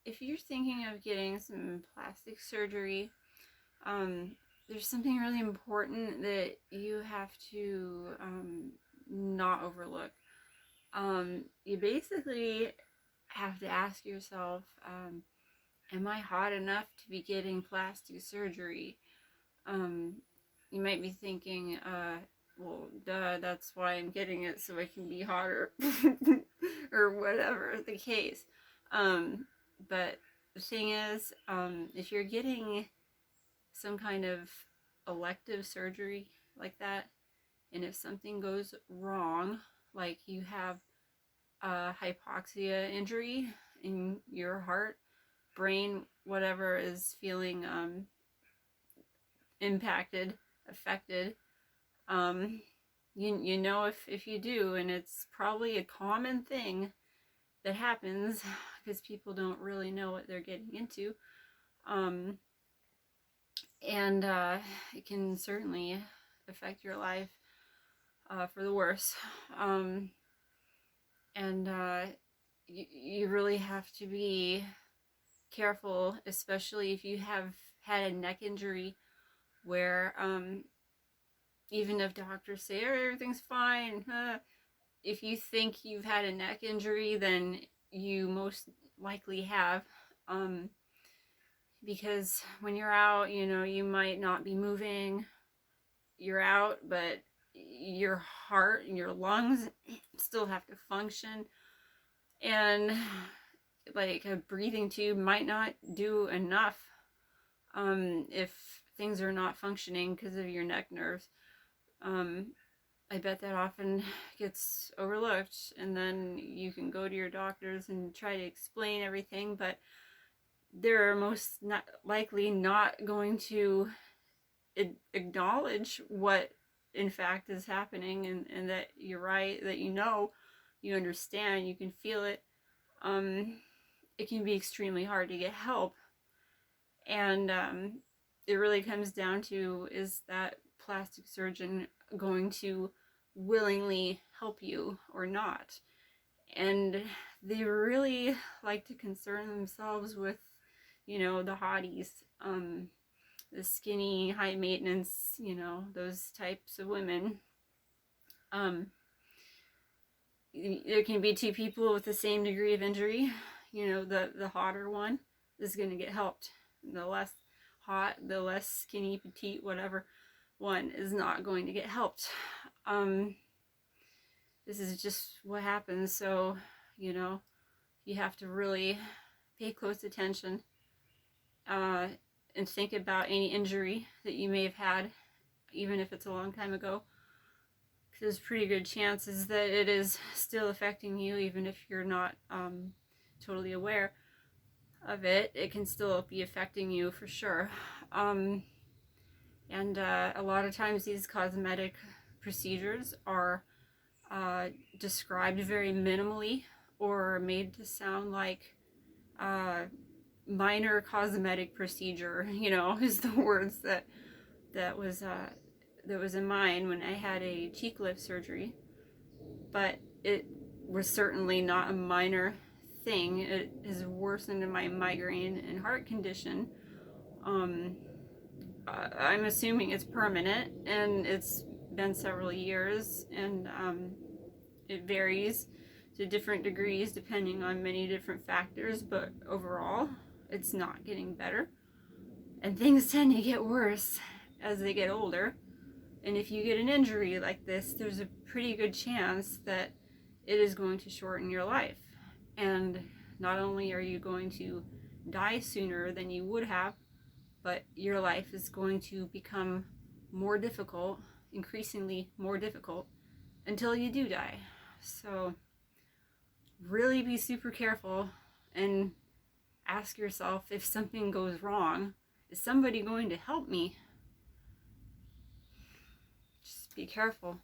if you're thinking of getting some plastic surgery, there's something really important that you have to not overlook. You basically have to ask yourself, am I hot enough to be getting plastic surgery? Um, you might be thinking, well, duh, that's why I'm getting it, so I can be hotter, or whatever the case. But the thing is, if you're getting some kind of elective surgery like that, and if something goes wrong, like you have a hypoxia injury in your heart, brain, whatever is feeling impacted, affected, um, you know if you do, and it's probably a common thing that happens because people don't really know what they're getting into. Um, and it can certainly affect your life for the worse. Um, and you really have to be careful, especially if you have had a neck injury where even if doctors say everything's fine, if you think you've had a neck injury, then you most likely have. Um, because when you're out, you might not be moving, you're out, but your heart and your lungs still have to function. And like a breathing tube might not do enough if things are not functioning because of your neck nerves. I bet that often gets overlooked, and then you can go to your doctors and try to explain everything, but they're most not likely not going to acknowledge what in fact is happening, and that you're right, that you understand, you can feel it. It can be extremely hard to get help, and it really comes down to, is that plastic surgeon going to willingly help you or not? And they really like to concern themselves with, the hotties, the skinny, high maintenance, those types of women. There can be two people with the same degree of injury. The hotter one is going to get helped. The less hot, the less skinny, petite, whatever one is not going to get helped. This is just what happens. So, you have to really pay close attention and think about any injury that you may have had, even if it's a long time ago. There's pretty good chances that it is still affecting you, even if you're not totally aware of it. It can still be affecting you for sure. And a lot of times these cosmetic procedures are described very minimally, or made to sound like minor cosmetic procedure, is the words that was in mind when I had a cheek lift surgery. But it was certainly not a minor thing. It has worsened my migraine and heart condition. I'm assuming it's permanent, and it's been several years, and it varies to different degrees depending on many different factors, but overall, it's not getting better. And things tend to get worse as they get older. And if you get an injury like this, there's a pretty good chance that it is going to shorten your life. And not only are you going to die sooner than you would have, but your life is going to become more difficult, increasingly more difficult, until you do die. So really be super careful and ask yourself, if something goes wrong, is somebody going to help me? Just be careful.